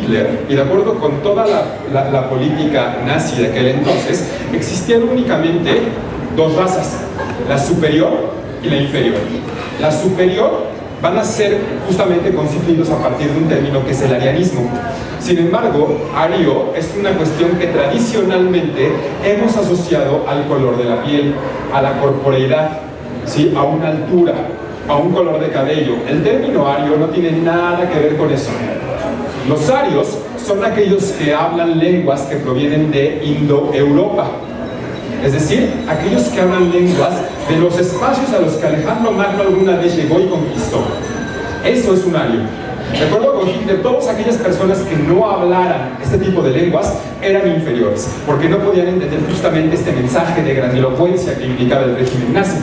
Hitler, y de acuerdo con toda la política nazi de aquel entonces, existían únicamente dos razas, la superior y la inferior. La superior van a ser justamente constituidos a partir de un término que es el arianismo. Sin embargo, ario es una cuestión que tradicionalmente hemos asociado al color de la piel, a la corporeidad, ¿sí? A una altura, a un color de cabello. El término ario no tiene nada que ver con eso. Los arios son aquellos que hablan lenguas que provienen de Indoeuropa, es decir, aquellos que hablan lenguas de los espacios a los que Alejandro Magno alguna vez llegó y conquistó. Eso es un ario. De acuerdo con Hitler, todas aquellas personas que no hablaran este tipo de lenguas eran inferiores, porque no podían entender justamente este mensaje de grandilocuencia que indicaba el régimen nazi.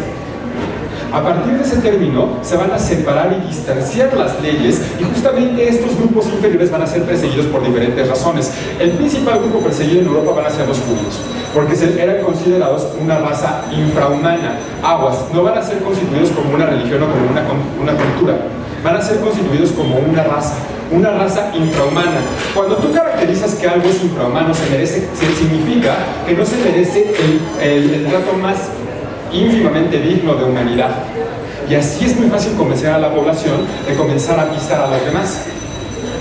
A partir de ese término se van a separar y distanciar las leyes, y justamente estos grupos inferiores van a ser perseguidos por diferentes razones. El principal grupo perseguido en Europa van a ser los judíos, porque eran considerados una raza infrahumana. Aguas, no van a ser constituidos como una religión o como una cultura, van a ser constituidos como una raza infrahumana. Cuando tú caracterizas que algo es infrahumano, significa que no se merece el trato más ínfimamente digno de humanidad. Y así es muy fácil convencer a la población de comenzar a pisar a los demás.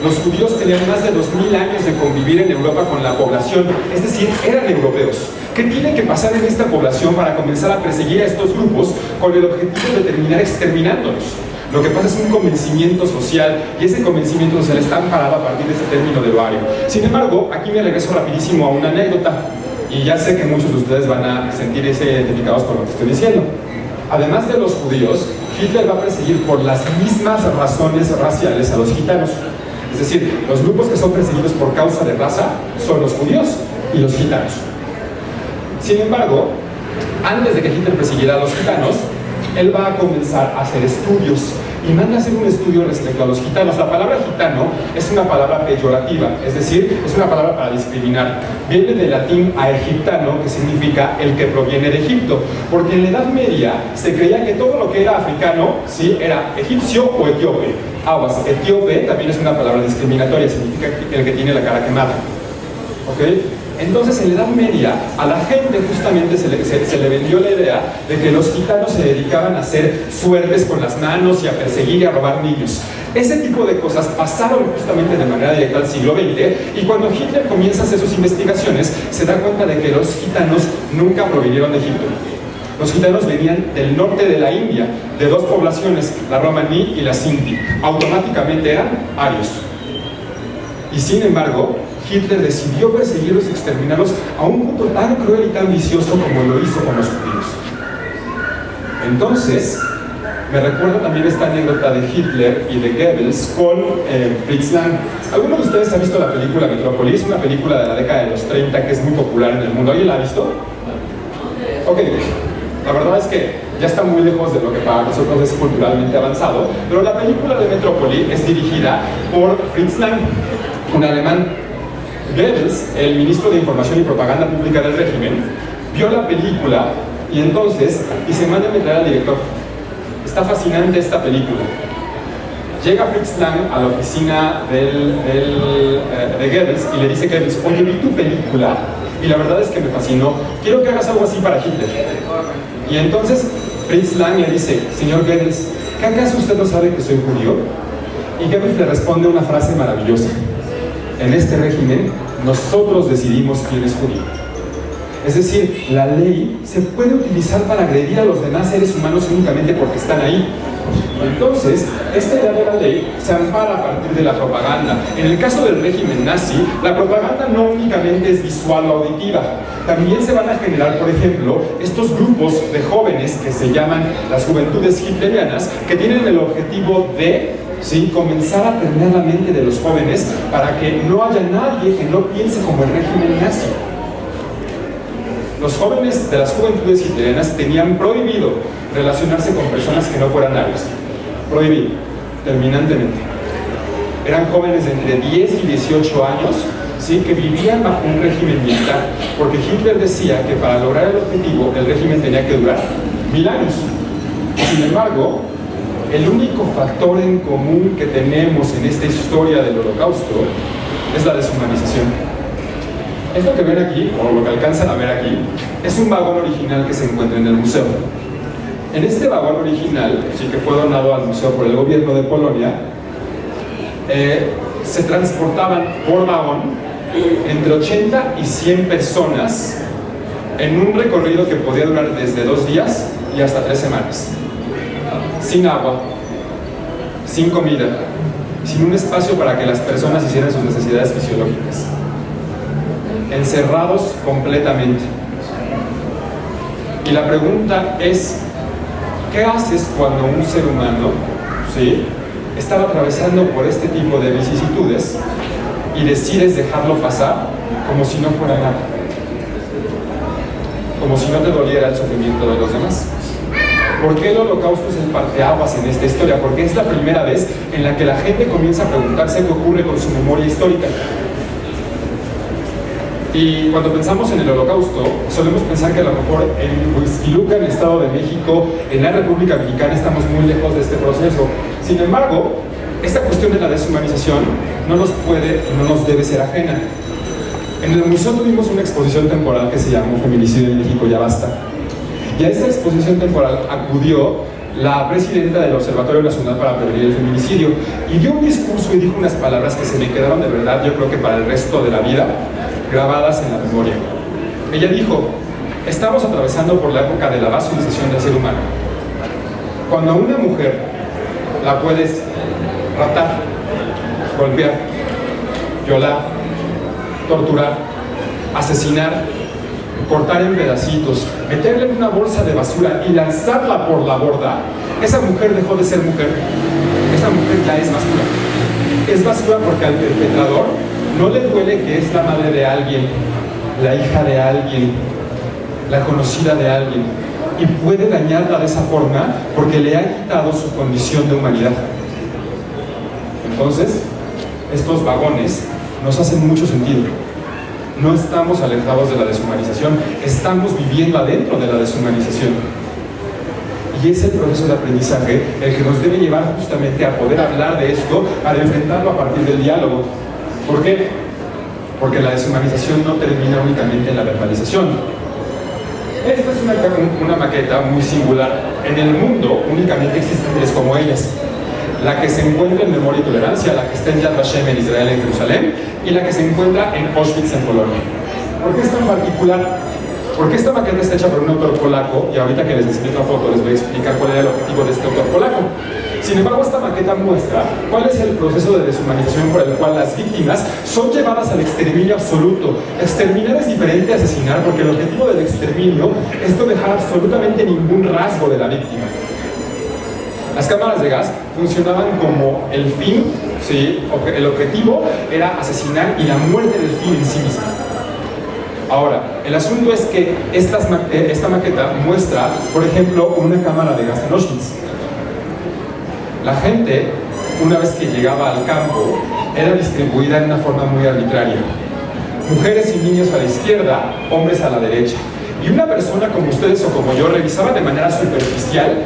Los judíos tenían más de 2000 años de convivir en Europa con la población, es decir, eran europeos. ¿Qué tiene que pasar en esta población para comenzar a perseguir a estos grupos con el objetivo de terminar exterminándolos? Lo que pasa es un convencimiento social, y ese convencimiento social está amparado a partir de ese término de ario. Sin embargo, aquí me regreso rapidísimo a una anécdota, y ya sé que muchos de ustedes van a sentirse identificados con lo que estoy diciendo. Además de los judíos, Hitler va a perseguir por las mismas razones raciales a los gitanos. Es decir, los grupos que son perseguidos por causa de raza son los judíos y los gitanos. Sin embargo, antes de que Hitler persiguiera a los gitanos, él va a comenzar a hacer estudios, y manda a hacer un estudio respecto a los gitanos. La palabra gitano es una palabra peyorativa, es decir, es una palabra para discriminar. Viene del latín aegiptano, que significa el que proviene de Egipto, porque en la Edad Media se creía que todo lo que era africano, ¿sí?, era egipcio o etíope. Aguas, etíope también es una palabra discriminatoria, significa el que tiene la cara quemada. ¿Ok? Entonces, en la Edad Media, a la gente justamente se le vendió la idea de que los gitanos se dedicaban a hacer suertes con las manos y a perseguir y a robar niños. Ese tipo de cosas pasaron justamente de manera directa al siglo XX, y cuando Hitler comienza a hacer sus investigaciones, se da cuenta de que los gitanos nunca provinieron de Egipto. Los gitanos venían del norte de la India, de dos poblaciones, la romaní y la sinti. Automáticamente eran arios. Y sin embargo, Hitler decidió perseguirlos y exterminarlos a un punto tan cruel y tan vicioso como lo hizo con los judíos. Entonces, me recuerda también esta anécdota de Hitler y de Goebbels con Fritz Lang. ¿Alguno de ustedes ha visto la película Metrópolis? Una película de la década de los 30 que es muy popular en el mundo. ¿Alguien la ha visto? Ok, la verdad es que ya está muy lejos de lo que para nosotros es culturalmente avanzado, pero la película de Metrópolis es dirigida por Fritz Lang, un alemán. Goebbels, el ministro de Información y Propaganda Pública del régimen, vio la película y entonces dice: mándame traer al director, está fascinante esta película. Llega Fritz Lang a la oficina de Goebbels y le dice a Goebbels: oye, vi tu película y la verdad es que me fascinó, quiero que hagas algo así para Hitler. Y entonces Fritz Lang le dice: señor Goebbels, ¿qué acaso usted no sabe que soy judío? Y Goebbels le responde una frase maravillosa: en este régimen, nosotros decidimos quién es judío. Es decir, la ley se puede utilizar para agredir a los demás seres humanos únicamente porque están ahí. Entonces, esta idea de la ley se ampara a partir de la propaganda. En el caso del régimen nazi, la propaganda no únicamente es visual o auditiva. También se van a generar, por ejemplo, estos grupos de jóvenes que se llaman las juventudes hitlerianas, que tienen el objetivo de comenzar a permear la mente de los jóvenes para que no haya nadie que no piense como el régimen nazi. Los jóvenes de las juventudes hitlerianas tenían prohibido relacionarse con personas que no fueran arios. Prohibido, terminantemente. Eran jóvenes de entre 10 y 18 años, ¿sí?, que vivían bajo un régimen militar, porque Hitler decía que para lograr el objetivo el régimen tenía que durar 1000 años. Sin embargo, el único factor en común que tenemos en esta historia del Holocausto es la deshumanización. Esto que ven aquí, o lo que alcanzan a ver aquí, es un vagón original que se encuentra en el museo. En este vagón original, sí, que fue donado al museo por el gobierno de Polonia, se transportaban por vagón entre 80 y 100 personas en un recorrido que podía durar desde 2 días y hasta 3 semanas. Sin agua, sin comida, sin un espacio para que las personas hicieran sus necesidades fisiológicas. Encerrados completamente. Y la pregunta es, ¿qué haces cuando un ser humano, ¿sí?, está atravesando por este tipo de vicisitudes y decides dejarlo pasar como si no fuera nada? Como si no te doliera el sufrimiento de los demás. ¿Por qué el Holocausto es el parteaguas en esta historia? Porque es la primera vez en la que la gente comienza a preguntarse qué ocurre con su memoria histórica. Y cuando pensamos en el Holocausto, solemos pensar que a lo mejor en Huixquiluca, en el Estado de México, en la República Mexicana, estamos muy lejos de este proceso. Sin embargo, esta cuestión de la deshumanización no nos debe ser ajena. En el museo tuvimos una exposición temporal que se llamó Feminicidio en México, ya basta. Y a esta exposición temporal acudió la presidenta del Observatorio Nacional para Prevenir el Feminicidio y dio un discurso y dijo unas palabras que se me quedaron de verdad, yo creo que para el resto de la vida, grabadas en la memoria. Ella dijo: estamos atravesando por la época de la basualización del ser humano. Cuando a una mujer la puedes raptar, golpear, violar, torturar, asesinar, cortar en pedacitos, meterle en una bolsa de basura y lanzarla por la borda, esa mujer dejó de ser mujer. Esa mujer ya es basura. Es basura porque al perpetrador no le duele que es la madre de alguien, la hija de alguien, la conocida de alguien, y puede dañarla de esa forma porque le ha quitado su condición de humanidad. Entonces, estos vagones nos hacen mucho sentido. No estamos alejados de la deshumanización, estamos viviendo adentro de la deshumanización. Y es el proceso de aprendizaje el que nos debe llevar justamente a poder hablar de esto, a enfrentarlo a partir del diálogo. ¿Por qué? Porque la deshumanización no termina únicamente en la verbalización. Esta es una maqueta muy singular. En el mundo únicamente existen 3 como ellas. La que se encuentra en Memoria y Tolerancia, la que está en Yad Vashem en Israel, en Jerusalén, y la que se encuentra en Auschwitz, en Polonia. ¿Por qué es tan particular? Porque esta maqueta está hecha por un autor polaco, y ahorita que les enseñé otra foto les voy a explicar cuál era el objetivo de este autor polaco. Sin embargo, esta maqueta muestra cuál es el proceso de deshumanización por el cual las víctimas son llevadas al exterminio absoluto. Exterminar es diferente a asesinar, porque el objetivo del exterminio es no dejar absolutamente ningún rasgo de la víctima. Las cámaras de gas funcionaban como el fin, ¿sí? El objetivo era asesinar y la muerte del fin en sí misma. Ahora, el asunto es que esta maqueta muestra, por ejemplo, una cámara de gas en Auschwitz. La gente, una vez que llegaba al campo, era distribuida en una forma muy arbitraria. Mujeres y niños a la izquierda, hombres a la derecha. Y una persona como ustedes o como yo revisaba de manera superficial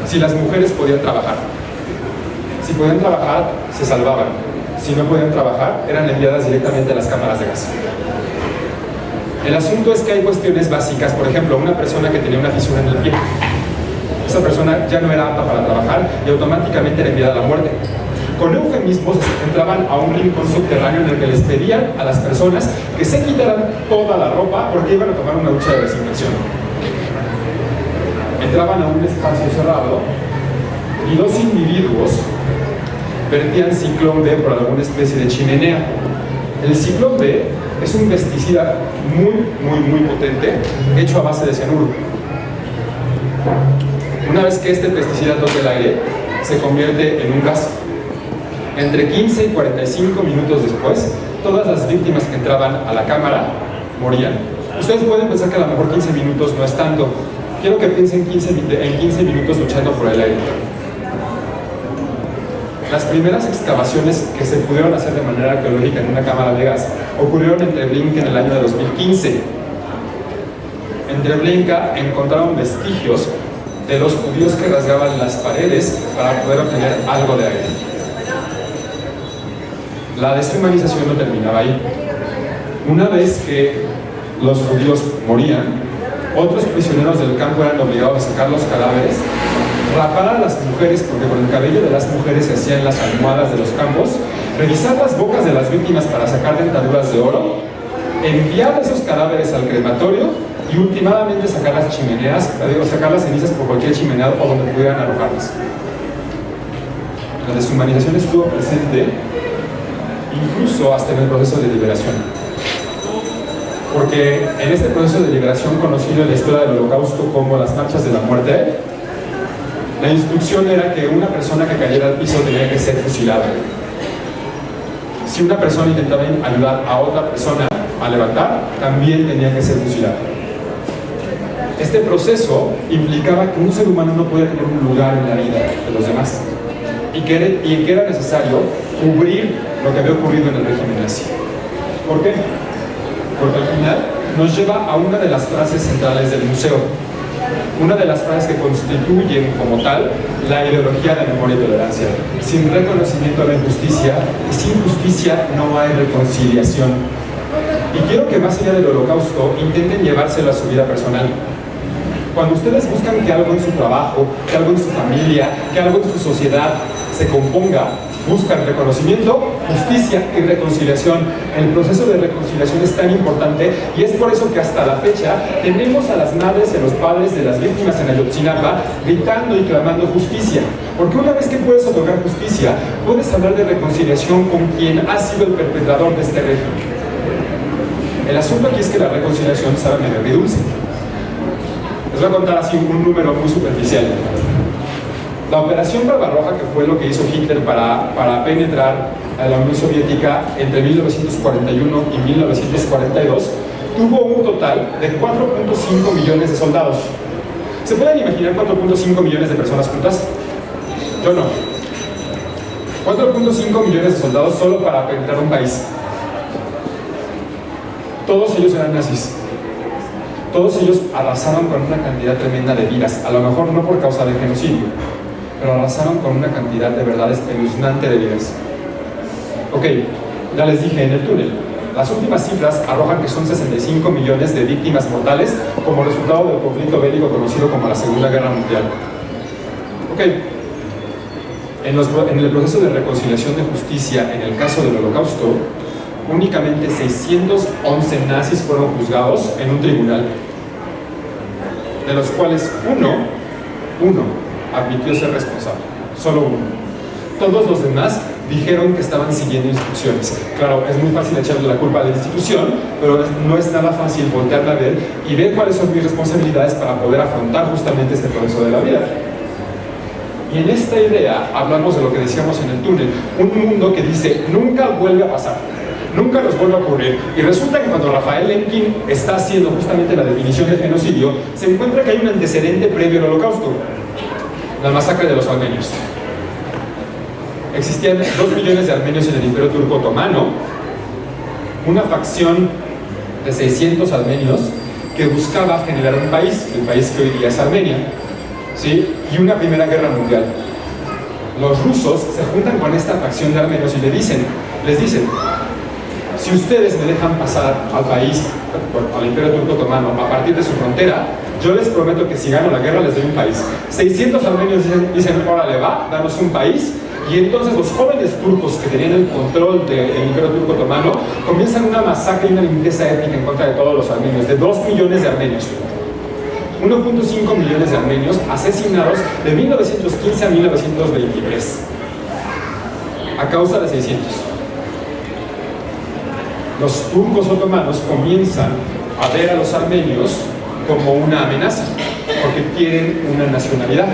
si las mujeres podían trabajar. Si podían trabajar, se salvaban. Si no podían trabajar, eran enviadas directamente a las cámaras de gas. El asunto es que hay cuestiones básicas. Por ejemplo, una persona que tenía una fisura en el pie, esa persona ya no era apta para trabajar y automáticamente era enviada a la muerte. Con eufemismos entraban a un rincón subterráneo en el que les pedían a las personas que se quitaran toda la ropa porque iban a tomar una ducha de desinfección. Entraban a un espacio cerrado y 2 individuos vertían ciclón B por alguna especie de chimenea. El ciclón B es un pesticida muy potente hecho a base de cianuro. Una vez que este pesticida toca el aire, se convierte en un gas. Entre 15 y 45 minutos después, todas las víctimas que entraban a la cámara morían. Ustedes pueden pensar que a lo mejor 15 minutos no es tanto. Quiero que piensen en 15 minutos luchando por el aire. Las primeras excavaciones que se pudieron hacer de manera arqueológica en una cámara de gas ocurrieron en Treblinka en el año de 2015. En Treblinka encontraron vestigios de los judíos que rasgaban las paredes para poder obtener algo de aire. La deshumanización no terminaba ahí. Una vez que los judíos morían, otros prisioneros del campo eran obligados a sacar los cadáveres, rapar a las mujeres, porque con el cabello de las mujeres se hacían las almohadas de los campos, revisar las bocas de las víctimas para sacar dentaduras de oro, enviar esos cadáveres al crematorio y últimamente sacar las chimeneas, sacar las cenizas por cualquier chimenea o donde pudieran arrojarlas. La deshumanización estuvo presente incluso hasta en el proceso de liberación. Porque en este proceso de liberación, conocido en la historia del Holocausto como las marchas de la muerte, la instrucción era que una persona que cayera al piso tenía que ser fusilada. Si una persona intentaba ayudar a otra persona a levantar, también tenía que ser fusilada. Este proceso implicaba que un ser humano no podía tener un lugar en la vida de los demás y que era necesario cubrir lo que había ocurrido en el régimen nazi. ¿Por qué? Porque al final nos lleva a una de las frases centrales del museo, una de las frases que constituyen como tal la ideología de memoria y tolerancia. Sin reconocimiento a la injusticia y sin justicia no hay reconciliación. Y quiero que más allá del Holocausto intenten llevárselo a su vida personal. Cuando ustedes buscan que algo en su trabajo, que algo en su familia, que algo en su sociedad se componga, buscan reconocimiento, justicia y reconciliación. El proceso de reconciliación es tan importante y es por eso que hasta la fecha tenemos a las madres y a los padres de las víctimas en Ayotzinapa gritando y clamando justicia. Porque una vez que puedes otorgar justicia, puedes hablar de reconciliación con quien ha sido el perpetrador de este régimen. El asunto aquí es que la reconciliación sabe medio agridulce. Les voy a contar así un número muy superficial. La Operación Barbarroja, que fue lo que hizo Hitler para penetrar a la Unión Soviética entre 1941 y 1942, tuvo un total de 4.5 millones de soldados. ¿Se pueden imaginar 4.5 millones de personas juntas? Yo no. 4.5 millones de soldados solo para penetrar un país. Todos ellos eran nazis. Todos ellos arrasaron con una cantidad tremenda de vidas, a lo mejor no por causa de genocidio, pero arrasaron con una cantidad de verdad espeluznante de vidas. Ok, ya les dije en el túnel, las últimas cifras arrojan que son 65 millones de víctimas mortales como resultado del conflicto bélico conocido como la Segunda Guerra Mundial. Ok, en el proceso de reconciliación de justicia en el caso del Holocausto, únicamente 611 nazis fueron juzgados en un tribunal, de los cuales uno admitió ser responsable, solo uno. Todos los demás dijeron que estaban siguiendo instrucciones. Claro, es muy fácil echarle la culpa a la institución, pero no es nada fácil voltearla a ver y ver cuáles son mis responsabilidades para poder afrontar justamente este proceso de la vida. Y en esta idea hablamos de lo que decíamos en el túnel, un mundo que dice, nunca vuelve a pasar, nunca nos vuelve a ocurrir. Y resulta que cuando Rafael Lemkin está haciendo justamente la definición de genocidio, se encuentra que hay un antecedente previo al Holocausto, la masacre de los armenios. Existían 2 millones de armenios en el Imperio Turco Otomano, una facción de 600 armenios que buscaba generar un país, el país que hoy día es Armenia, ¿sí? Y una primera guerra mundial. Los rusos se juntan con esta facción de armenios y les dicen, si ustedes me dejan pasar al país, al Imperio Turco Otomano, a partir de su frontera, yo les prometo que si gano la guerra les doy un país. 600 armenios dicen, órale va, danos un país. Y entonces los jóvenes turcos que tenían el control del Imperio Turco Otomano comienzan una masacre y una limpieza étnica en contra de todos los armenios, de 2 millones de armenios. 1.5 millones de armenios asesinados de 1915 a 1923 a causa de 600. Los turcos otomanos comienzan a ver a los armenios como una amenaza porque quieren una nacionalidad.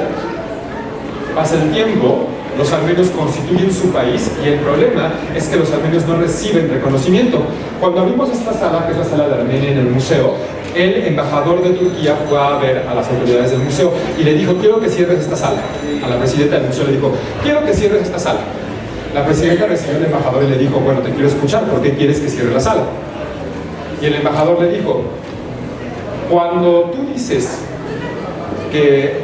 Pasa el tiempo, los armenios constituyen su país y el problema es que los armenios no reciben reconocimiento. Cuando abrimos esta sala, que es la sala de Armenia en el museo, el embajador de Turquía fue a ver a las autoridades del museo y le dijo, quiero que cierres esta sala. A la presidenta del museo le dijo, quiero que cierres esta sala. La presidenta recibió al embajador y le dijo, bueno, te quiero escuchar, ¿por qué quieres que cierre la sala? Y el embajador le dijo, cuando tú dices que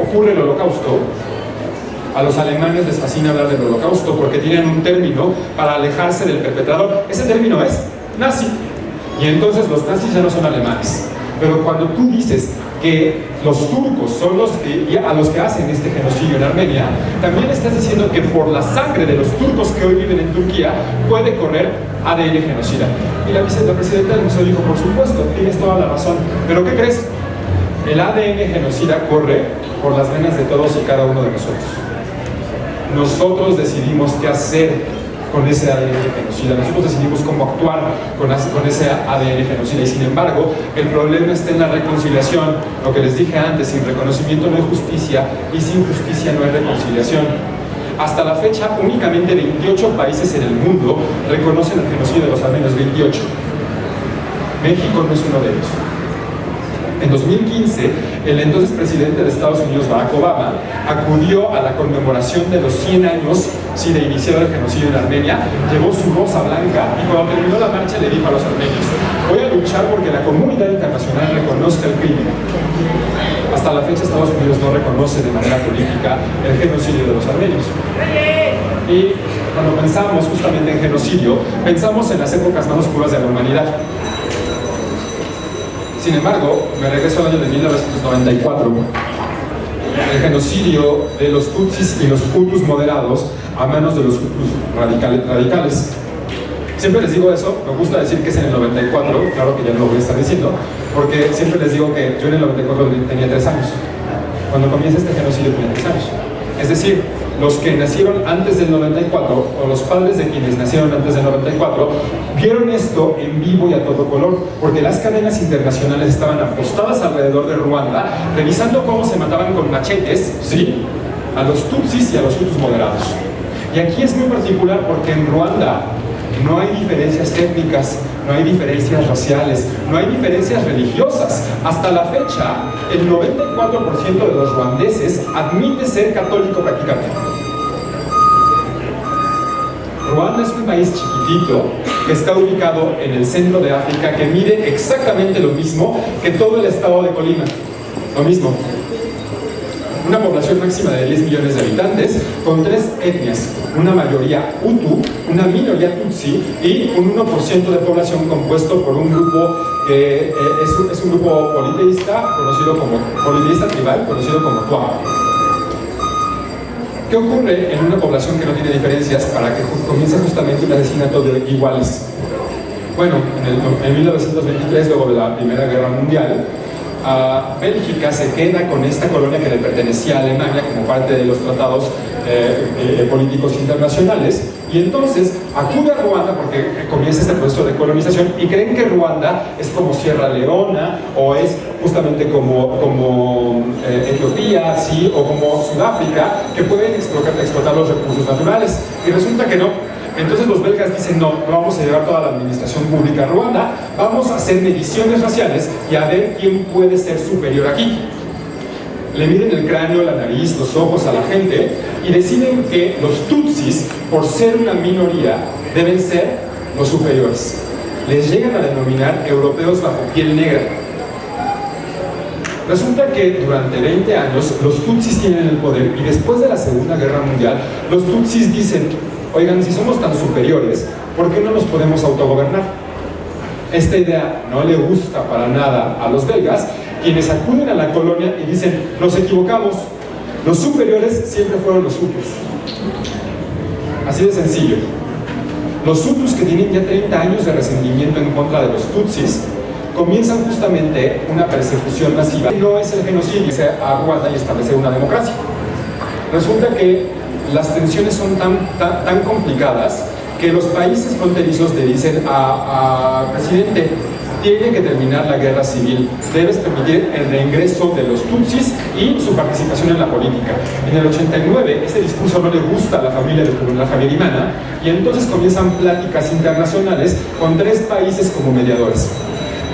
ocurre el Holocausto, A los alemanes les fascina hablar del Holocausto porque tienen un término para alejarse del perpetrador. Ese término es nazi. Y entonces los nazis ya no son alemanes. Pero cuando tú dices que los turcos son a los que hacen este genocidio en Armenia, también estás diciendo que por la sangre de los turcos que hoy viven en Turquía puede correr ADN genocida. Y la vicepresidenta del museo dijo, por supuesto, tienes toda la razón. ¿Pero qué crees? El ADN genocida corre por las venas de todos y cada uno de nosotros. Nosotros decidimos qué hacer con ese ADN genocida. Nosotros decidimos cómo actuar con ese ADN genocida y sin embargo el problema está en la reconciliación. Lo que les dije antes, sin reconocimiento no hay justicia y sin justicia no hay reconciliación. Hasta la fecha únicamente 28 países en el mundo reconocen el genocidio de los armenios, 28. México no es uno de ellos. En 2015, el entonces presidente de Estados Unidos, Barack Obama, acudió a la conmemoración de los 100 años de iniciar el genocidio en Armenia, llevó su rosa blanca y cuando terminó la marcha le dijo a los armenios: voy a luchar porque la comunidad internacional reconozca el crimen. Hasta la fecha Estados Unidos no reconoce de manera política el genocidio de los armenios. Y cuando pensamos justamente en genocidio, pensamos en las épocas más oscuras de la humanidad. Sin embargo, me regreso al año de 1994, el genocidio de los Tutsis y los Hutus moderados a manos de los Hutus radicales. Siempre les digo eso, me gusta decir que es en el 94, claro que ya no lo voy a estar diciendo, porque siempre les digo que yo en el 94 tenía 3 años. Cuando comienza este genocidio tenía 3 años. Es decir, los que nacieron antes del 94 o los padres de quienes nacieron antes del 94 vieron esto en vivo y a todo color, porque las cadenas internacionales estaban apostadas alrededor de Ruanda revisando cómo se mataban con machetes, ¿sí?, a los Tutsis y a los Hutus moderados. Y aquí es muy particular porque en Ruanda no hay diferencias étnicas, no hay diferencias raciales, no hay diferencias religiosas. Hasta la fecha, el 94% de los ruandeses admite ser católico practicante. Ruanda es un país chiquitito que está ubicado en el centro de África, que mide exactamente lo mismo que todo el estado de Colima. Lo mismo. Una población máxima de 10 millones de habitantes, con 3 etnias, una mayoría Hutu, una minoría Tutsi y un 1% de población compuesto por un grupo que es un grupo politeísta tribal, conocido como Twa. ¿Qué ocurre en una población que no tiene diferencias para que comience justamente un asesinato de iguales? Bueno, en 1923, luego de la Primera Guerra Mundial, Bélgica se queda con esta colonia que le pertenecía a Alemania como parte de los tratados políticos internacionales, y entonces acude a Ruanda porque comienza este proceso de colonización y creen que Ruanda es como Sierra Leona o es justamente como Etiopía, ¿sí?, o como Sudáfrica, que pueden explotar los recursos naturales, y resulta que no. Entonces los belgas dicen: no vamos a llevar toda la administración pública a Ruanda, vamos a hacer mediciones raciales y a ver quién puede ser superior aquí. Le miden el cráneo, la nariz, los ojos a la gente y deciden que los Tutsis, por ser una minoría, deben ser los superiores. Les llegan a denominar europeos bajo piel negra. Resulta que durante 20 años los Tutsis tienen el poder y después de la Segunda Guerra Mundial los Tutsis dicen: oigan, si somos tan superiores, ¿por qué no nos podemos autogobernar? Esta idea no le gusta para nada a los belgas, quienes acuden a la colonia y dicen: nos equivocamos, los superiores siempre fueron los Hutus. Así de sencillo. Los Hutus, que tienen ya 30 años de resentimiento en contra de los Tutsis, comienzan justamente una persecución masiva. No es el genocidio, se aguanta y establece una democracia. Resulta que las tensiones son tan complicadas que los países fronterizos le dicen al presidente: tiene que terminar la guerra civil, debes permitir el reingreso de los Tutsis y su participación en la política. En el 89 este discurso no le gusta a la familia del coronel Habyarimana y entonces comienzan pláticas internacionales con 3 países como mediadores.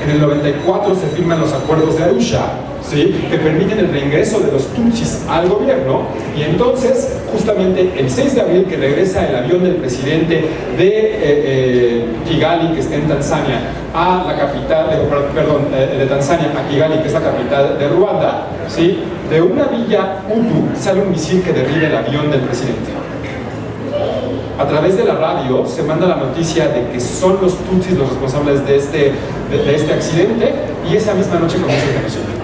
En el 94 se firman los acuerdos de Arusha, ¿sí?, que permiten el reingreso de los Tutsis al gobierno, y entonces justamente el 6 de abril, que regresa el avión del presidente de Kigali, que está en Tanzania, a la capital, de Tanzania a Kigali, que es la capital de Ruanda, ¿sí?, De una villa Hutu sale un misil que derriba el avión del presidente. A través de la radio se manda la noticia de que son los Tutsis los responsables de este accidente, y esa misma noche comienza el genocidio.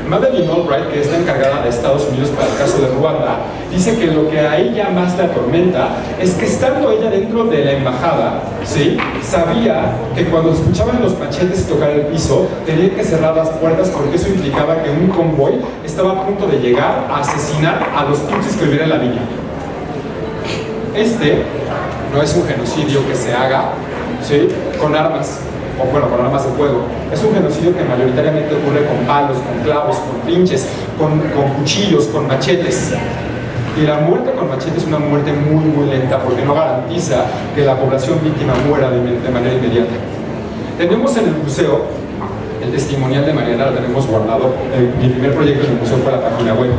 Madeleine Albright, que es la encargada de Estados Unidos para el caso de Ruanda, dice que lo que a ella más la atormenta es que, estando ella dentro de la embajada, ¿sí?, sabía que cuando escuchaban los machetes tocar el piso, tenían que cerrar las puertas, porque eso implicaba que un convoy estaba a punto de llegar a asesinar a los Tutsis que vivían en la villa. Este no es un genocidio que se haga, ¿sí?, con armas, o bueno, con armas de fuego. Es un genocidio que mayoritariamente ocurre con palos, con clavos, con trinches, con cuchillos, con machetes. Y la muerte con machete es una muerte muy, muy lenta, porque no garantiza que la población víctima muera de manera inmediata. Tenemos en el museo el testimonial de Mariana, lo tenemos guardado. Mi primer proyecto en el museo fue la página web.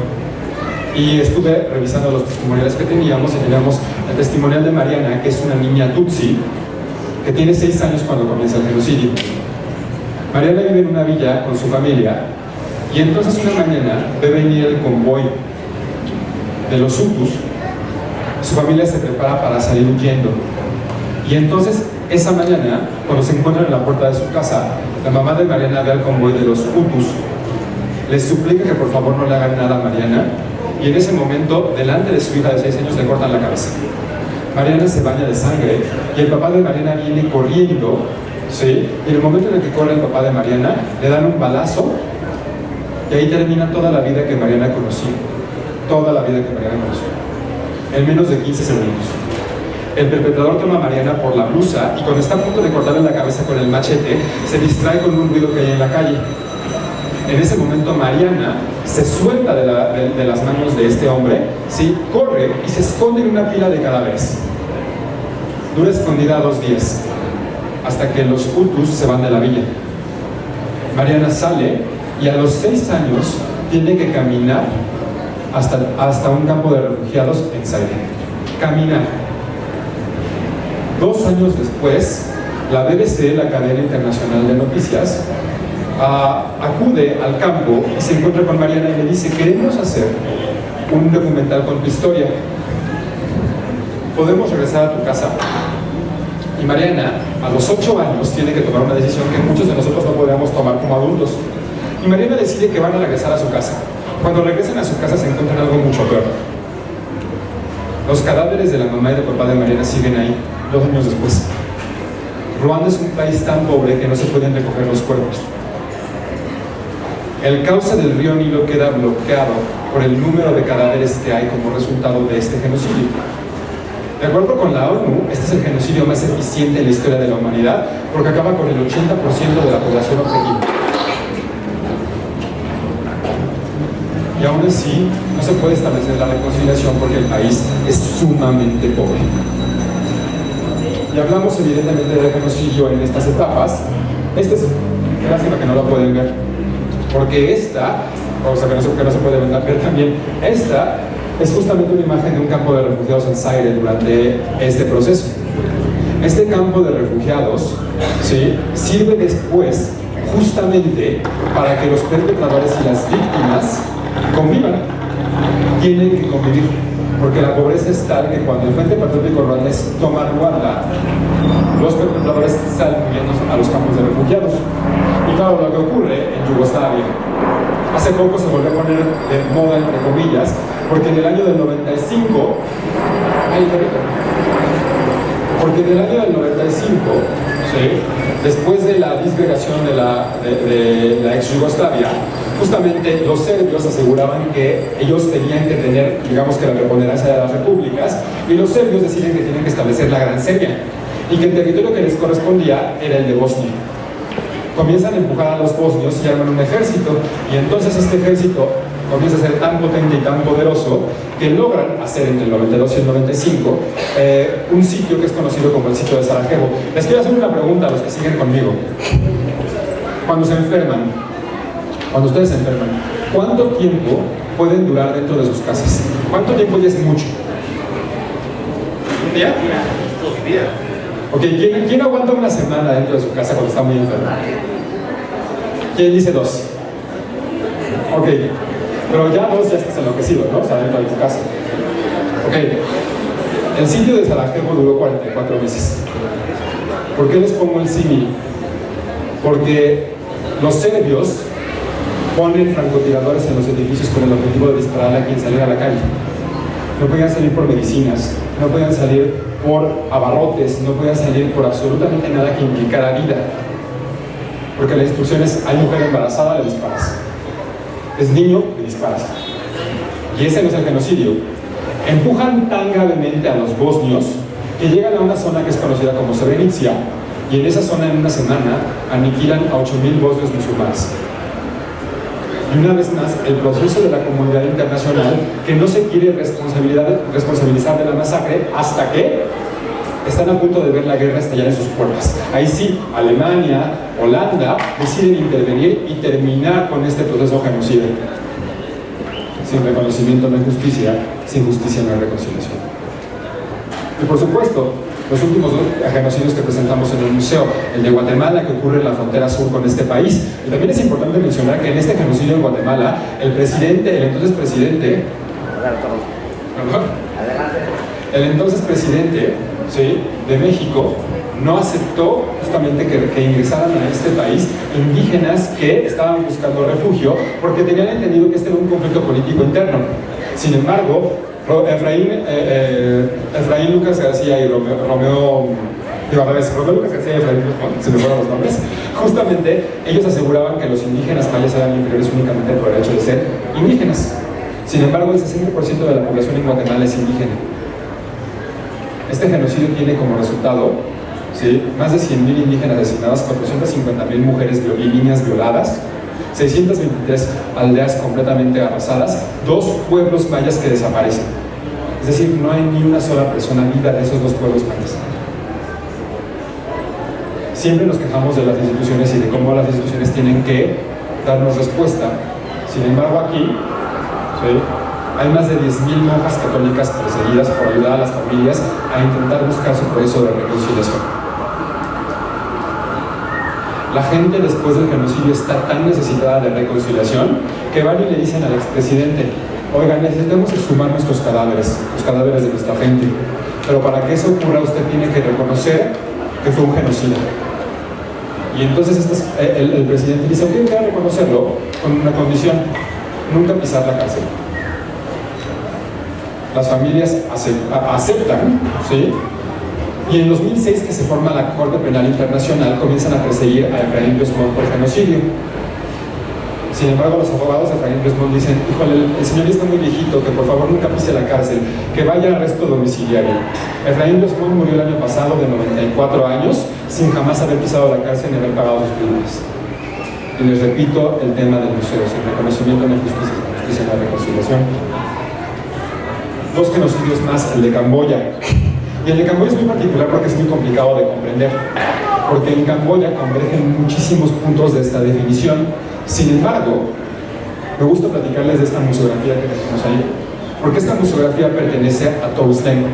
Y estuve revisando los testimoniales que teníamos, y teníamos el testimonial de Mariana, que es una niña Tutsi, que tiene 6 años cuando comienza el genocidio. Mariana vive en una villa con su familia, y entonces una mañana ve venir el convoy de los Hutus. Su familia se prepara para salir huyendo, y entonces esa mañana, cuando se encuentran en la puerta de su casa, la mamá de Mariana ve al convoy de los Hutus, les suplica que por favor no le hagan nada a Mariana, y en ese momento, delante de su hija de 6 años, le cortan la cabeza. Mariana se baña de sangre, y el papá de Mariana viene corriendo, ¿sí? Y en el momento en el que corre el papá de Mariana, le dan un balazo, y ahí termina toda la vida que Mariana conoció. Toda la vida que Mariana conoció. En menos de 15 segundos. El perpetrador toma a Mariana por la blusa, y cuando está a punto de cortarle la cabeza con el machete, se distrae con un ruido que hay en la calle. En ese momento Mariana se suelta de las manos de este hombre, ¿sí?, corre y se esconde en una pila de cadáveres. Dura escondida 2 días, hasta que los Hutus se van de la villa. Mariana sale, y a los 6 años tiene que caminar hasta un campo de refugiados en Zaire. Caminar. 2 años después, la BBC, la cadena internacional de noticias, acude al campo y se encuentra con Mariana y le dice: queremos hacer un documental con tu historia, ¿podemos regresar a tu casa? Y Mariana, a los 8 años, tiene que tomar una decisión que muchos de nosotros no podríamos tomar como adultos. Y Mariana decide que van a regresar a su casa. Cuando regresan a su casa se encuentran algo mucho peor. Los cadáveres de la mamá y del papá de Mariana siguen ahí 2 años después. Ruanda es un país tan pobre que no se pueden recoger los cuerpos. El cauce del río Nilo queda bloqueado por el número de cadáveres que hay como resultado de este genocidio. De acuerdo con la ONU, este es el genocidio más eficiente en la historia de la humanidad, porque acaba con el 80% de la población objetivo. Y aún así, no se puede establecer la reconciliación porque el país es sumamente pobre. Y hablamos evidentemente de genocidio en estas etapas. Esta es, lástima que no lo pueden ver, porque esta, o sea, que no se puede ver también, esta es justamente una imagen de un campo de refugiados en Zaire durante este proceso. Este campo de refugiados, ¿sí?, sirve después justamente para que los perpetradores y las víctimas convivan. Tienen que convivir, porque la pobreza es tal que cuando el Frente Patriótico Ruandés toma Ruanda, los perpetradores salen huyendo a los campos de refugiados. Y claro, lo que ocurre en Yugoslavia, hace poco se volvió a poner de moda, entre comillas, porque en el año del 95, ¿sí?, después de la disgregación de la ex Yugoslavia, justamente los serbios aseguraban que ellos tenían que tener, digamos que la preponderancia de las repúblicas, y los serbios deciden que tienen que establecer la Gran Serbia, y que el territorio que les correspondía era el de Bosnia. Comienzan a empujar a los bosnios y arman un ejército, y entonces este ejército comienza a ser tan potente y tan poderoso que logran hacer entre el 92 y el 95 un sitio que es conocido como el sitio de Sarajevo. Les quiero hacer una pregunta a los que siguen conmigo. Cuando ustedes se enferman, ¿cuánto tiempo pueden durar dentro de sus casas? ¿Cuánto tiempo ya es mucho? ¿Un día? 2 días. Ok, ¿quién aguanta una semana dentro de su casa cuando está muy enfermo? ¿Quién dice 2? Ok, Pero ya vos ya estás enloquecido, ¿no? O sea, dentro de tu casa. Ok. El sitio de Sarajevo duró 44 meses. ¿Por qué les pongo el símil? Porque los serbios ponen francotiradores en los edificios con el objetivo de disparar a quien saliera a la calle. No podían salir por medicinas, no podían salir por abarrotes, no podían salir por absolutamente nada que implicara vida. Porque la instrucción es, hay mujer embarazada, le disparas. Es niño, le disparas. Y ese no es el genocidio. Empujan tan gravemente a los bosnios que llegan a una zona que es conocida como Srebrenica, y en esa zona en una semana aniquilan a 8.000 bosnios musulmanes. Y una vez más, el proceso de la comunidad internacional que no se quiere responsabilizar de la masacre hasta que están a punto de ver la guerra estallar en sus puertas. Ahí sí, Alemania, Holanda deciden intervenir y terminar con este proceso genocida. Sin reconocimiento no hay justicia, sin justicia no hay reconciliación. Y por supuesto, los últimos dos genocidios que presentamos en el museo, el de Guatemala, que ocurre en la frontera sur con este país. Y también es importante mencionar que en este genocidio en Guatemala, el entonces presidente, ¿sí?, de México, no aceptó justamente que ingresaran a este país indígenas que estaban buscando refugio porque tenían entendido que este era un conflicto político interno. Sin embargo, Efraín Lucas García y Romeo Lucas García y Efraín, se me fueron los nombres, justamente ellos aseguraban que los indígenas mayas eran inferiores únicamente por el hecho de ser indígenas. Sin embargo, el 60% de la población en Guatemala es indígena. Este genocidio tiene como resultado, ¿sí?, más de 100.000 indígenas asesinadas, 450.000 mujeres y niñas violadas, 623 aldeas completamente arrasadas, 2 pueblos mayas que desaparecen. Es decir, no hay ni una sola persona viva de esos 2 pueblos mayas. Siempre nos quejamos de las instituciones y de cómo las instituciones tienen que darnos respuesta. Sin embargo, aquí, ¿sí?, hay más de 10.000 monjas católicas perseguidas por ayudar a las familias a intentar buscar su proceso de reconciliación. La gente después del genocidio está tan necesitada de reconciliación que van y le dicen al expresidente: oigan, necesitamos exhumar nuestros cadáveres, los cadáveres de nuestra gente, pero para que eso ocurra usted tiene que reconocer que fue un genocida. Y entonces el presidente dice: ok, voy a reconocerlo con una condición: nunca pisar la cárcel. Las familias aceptan, ¿sí? Y en 2006, que se forma la Corte Penal Internacional, comienzan a perseguir a Efraín Guzmán por genocidio. Sin embargo, los abogados de Efraín Guzmán dicen: híjole, el señor está muy viejito, que por favor nunca pise la cárcel, que vaya a arresto domiciliario. Efraín Guzmán murió el año pasado de 94 años, sin jamás haber pisado la cárcel ni haber pagado sus crímenes. Y les repito el tema del museo: sin reconocimiento no hay justicia, sin justicia no hay reconciliación. 2 genocidios más, el de Camboya. Y el de Camboya es muy particular porque es muy complicado de comprender, porque en Camboya convergen muchísimos puntos de esta definición. Sin embargo, me gusta platicarles de esta museografía que tenemos ahí, porque esta museografía pertenece a Toe Sleng.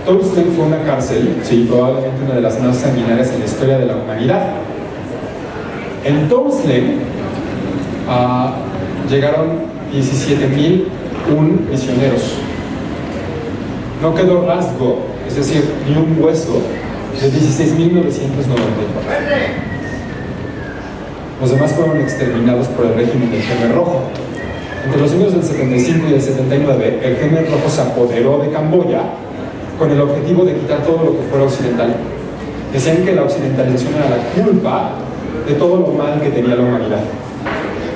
Toe Sleng fue una cárcel, sí, probablemente una de las más sanguinarias en la historia de la humanidad. En Toe Sleng llegaron 17.001 prisioneros. No quedó rasgo, es decir, ni un hueso, de 16.994. Los demás fueron exterminados por el régimen del Khmer Rojo. Entre los años del 75 y el 79, el Khmer Rojo se apoderó de Camboya con el objetivo de quitar todo lo que fuera occidental. Decían que la occidentalización era la culpa de todo lo mal que tenía la humanidad.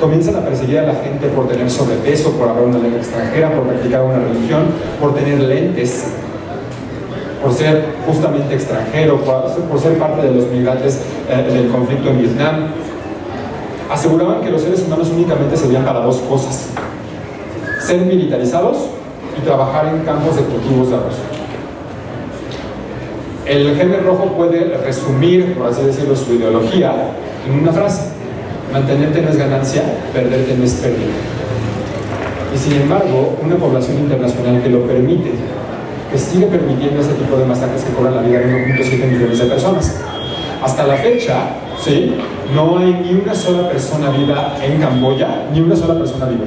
Comienzan a perseguir a la gente por tener sobrepeso, por hablar una lengua extranjera, por practicar una religión, por tener lentes, por ser justamente extranjero, por ser parte de los migrantes del conflicto en Vietnam. Aseguraban que los seres humanos únicamente servían para 2 cosas: ser militarizados y trabajar en campos de cultivos de arroz. El Khmer Rojo puede resumir, por así decirlo, su ideología en una frase: mantenerte no es ganancia, perderte no es pérdida. Y sin embargo, una población internacional que lo permite, que sigue permitiendo este tipo de masacres que cobran la vida de 1.7 millones de personas. Hasta la fecha, ¿sí? No hay ni una sola persona viva en Camboya, ni una sola persona viva,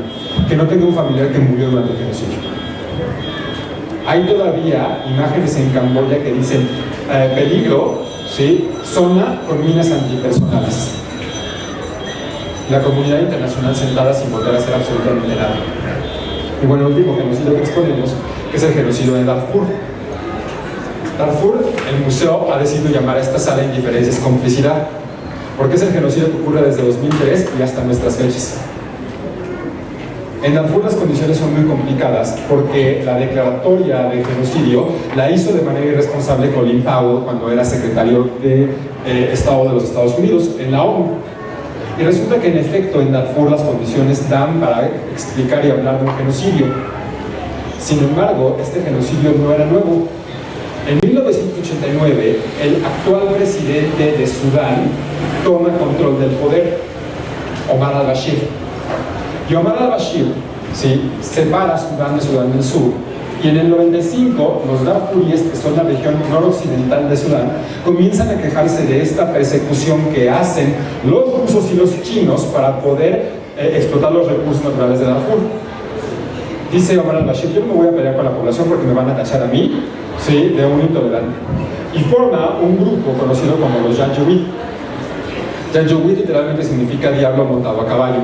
que no tenga un familiar que murió durante el genocidio. Hay todavía imágenes en Camboya que dicen peligro, ¿sí? Zona con minas antipersonales. La comunidad internacional sentada sin poder hacer absolutamente nada. Y bueno, el último genocidio que exponemos es el genocidio de Darfur. Darfur, el museo ha decidido llamar a esta sala Indiferencia es complicidad, porque es el genocidio que ocurre desde 2003 y hasta nuestras fechas. En Darfur las condiciones son muy complicadas porque la declaratoria de genocidio la hizo de manera irresponsable Colin Powell cuando era secretario de Estado de los Estados Unidos en la ONU. Y resulta que en efecto en Darfur las condiciones dan para explicar y hablar de un genocidio. Sin embargo, este genocidio no era nuevo. En 1989, el actual presidente de Sudán toma control del poder, Omar al-Bashir. Y Omar al-Bashir, ¿sí?, separa a Sudán de Sudán del Sur. Y en el 95, los darfuríes, que son la región noroccidental de Sudán, comienzan a quejarse de esta persecución que hacen los rusos y los chinos para poder explotar los recursos naturales de Darfur. Dice Omar al-Bashir, yo no me voy a pelear con la población porque me van a tachar a mí, ¿sí?, de un intolerante. Y forma un grupo conocido como los Janjaweed. Janjaweed literalmente significa diablo montado a caballo.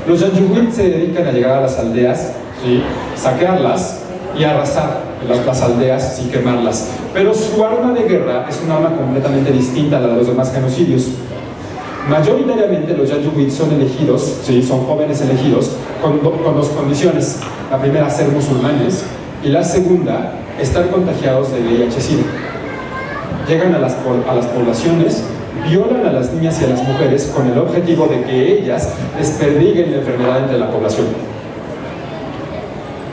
Los Janjaweed se dedican a llegar a las aldeas, ¿sí?, saquearlas y arrasar las aldeas y quemarlas. Pero su arma de guerra es un arma completamente distinta a la de los demás genocidios. Mayoritariamente los Janjaweed son elegidos, ¿sí?, son jóvenes elegidos con dos condiciones. La primera, ser musulmanes, y la segunda, estar contagiados de VIH-Sida. Llegan a las poblaciones, violan a las niñas y a las mujeres con el objetivo de que ellas desperdiguen la enfermedad entre la población.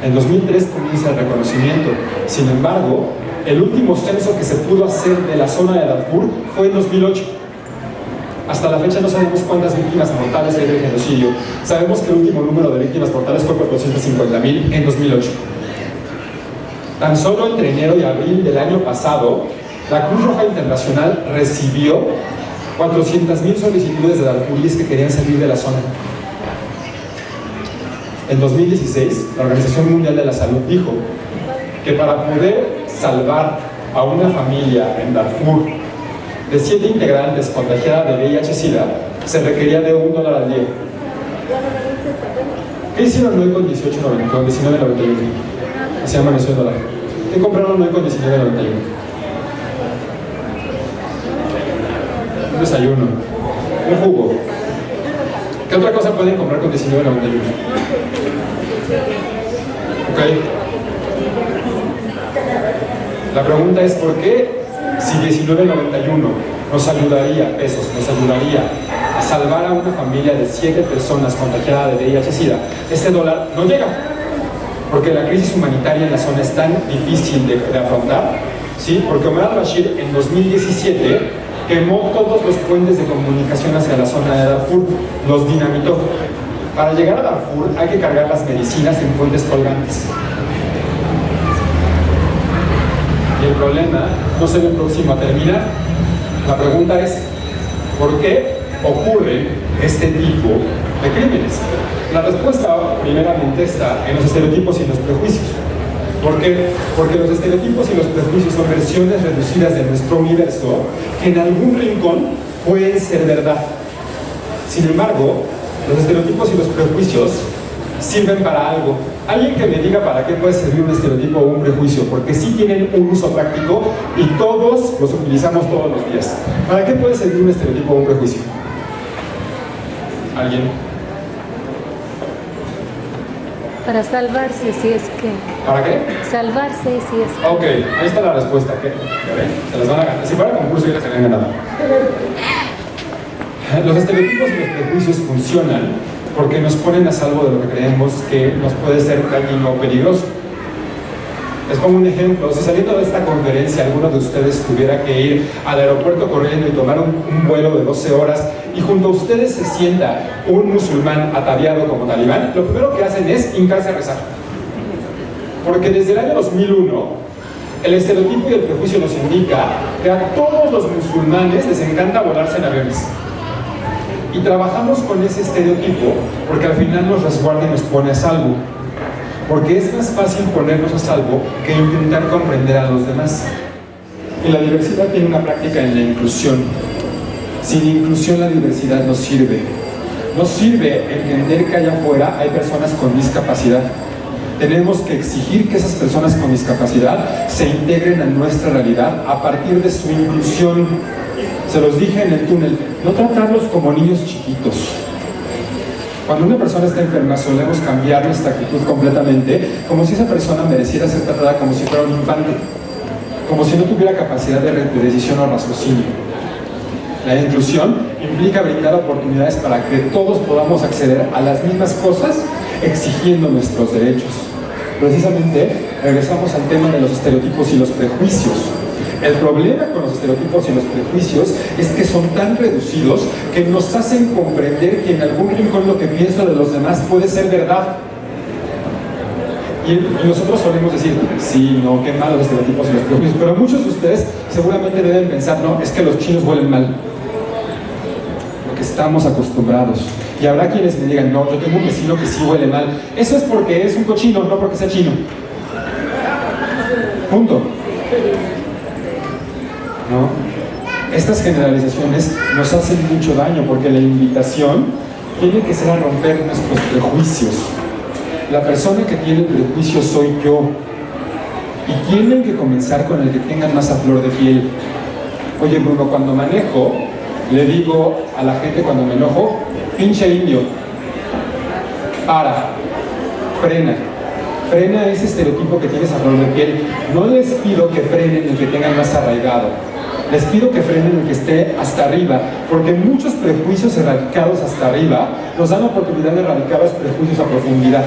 En 2003 comienza el reconocimiento. Sin embargo, el último censo que se pudo hacer de la zona de Darfur fue en 2008. Hasta la fecha no sabemos cuántas víctimas mortales hay del genocidio. Sabemos que el último número de víctimas mortales fue 450.000 en 2008. Tan solo entre enero y abril del año pasado, la Cruz Roja Internacional recibió 400.000 solicitudes de darfuríes que querían salir de la zona. En 2016, la Organización Mundial de la Salud dijo que para poder salvar a una familia en Darfur de 7 integrantes contagiada de VIH-Sida, se requería de $1 al día. ¿Qué hicieron hoy con 19.91? Así amaneció el dólar. ¿Qué compraron hoy con 19.91? Un desayuno, un jugo. ¿Qué otra cosa pueden comprar con 19.91? Ok. La pregunta es ¿por qué si 19.91 nos ayudaría, pesos, nos ayudaría a salvar a una familia de 7 personas contagiadas de VIH-Sida, este dólar no llega? Porque la crisis humanitaria en la zona es tan difícil de afrontar, ¿sí? Porque Omar al-Bashir en 2017 quemó todos los puentes de comunicación hacia la zona de Darfur, los dinamitó. Para llegar a Darfur hay que cargar las medicinas en puentes colgantes. Y el problema no se ve próximo a terminar. La pregunta es, ¿por qué ocurre este tipo de crímenes? La respuesta, primeramente, está en los estereotipos y en los prejuicios. ¿Por qué? Porque los estereotipos y los prejuicios son versiones reducidas de nuestro universo que en algún rincón pueden ser verdad. Sin embargo, los estereotipos y los prejuicios sirven para algo. Alguien que me diga para qué puede servir un estereotipo o un prejuicio, porque sí tienen un uso práctico y todos los utilizamos todos los días. ¿Para qué puede servir un estereotipo o un prejuicio? ¿Alguien? Para salvarse, si es que... ¿Para qué? Salvarse, si es que... Ok, ahí está la respuesta. ¿Qué? Se las van a ganar. Si fuera concurso, ya las habrían ganado. Los estereotipos y los prejuicios funcionan porque nos ponen a salvo de lo que creemos que nos puede ser dañino o peligroso. Les pongo un ejemplo. Si saliendo de esta conferencia alguno de ustedes tuviera que ir al aeropuerto corriendo y tomar un vuelo de 12 horas y junto a ustedes se sienta un musulmán ataviado como talibán, lo primero que hacen es hincarse a rezar. Porque desde el año 2001 El estereotipo y el prejuicio nos indica que a todos los musulmanes les encanta volarse en aviones. Y trabajamos con ese estereotipo porque al final nos resguarda y nos pone a salvo. Porque es más fácil ponernos a salvo que intentar comprender a los demás. Y la diversidad tiene una práctica en la inclusión. Sin inclusión la diversidad no sirve. No sirve entender que allá afuera hay personas con discapacidad. Tenemos que exigir que esas personas con discapacidad se integren a nuestra realidad a partir de su inclusión. Se los dije en el túnel, no tratarlos como niños chiquitos. Cuando una persona está enferma solemos cambiar nuestra actitud completamente, como si esa persona mereciera ser tratada como si fuera un infante, como si no tuviera capacidad de decisión o raciocinio. La inclusión implica brindar oportunidades para que todos podamos acceder a las mismas cosas exigiendo nuestros derechos. Precisamente, regresamos al tema de los estereotipos y los prejuicios. El problema con los estereotipos y los prejuicios es que son tan reducidos que nos hacen comprender que en algún rincón lo que pienso de los demás puede ser verdad. Y nosotros solemos decir, sí, no, qué malos estereotipos y los prejuicios, pero muchos de ustedes seguramente deben pensar, no, es que los chinos huelen mal. Lo que estamos acostumbrados. Y habrá quienes me digan, no, yo tengo un vecino que sí huele mal. Eso es porque es un cochino, no porque sea chino. Punto. ¿No? Estas generalizaciones nos hacen mucho daño porque la invitación tiene que ser a romper nuestros prejuicios. La persona que tiene prejuicios soy yo. Y tienen que comenzar con el que tengan más a flor de piel. Oye, Bruno, cuando manejo, le digo a la gente cuando me enojo, pinche indio, para, frena. Frena ese estereotipo que tienes a flor de piel. No les pido que frenen el que tengan más arraigado. Les pido que frenen el que esté hasta arriba, porque muchos prejuicios erradicados hasta arriba nos dan la oportunidad de erradicar los prejuicios a profundidad.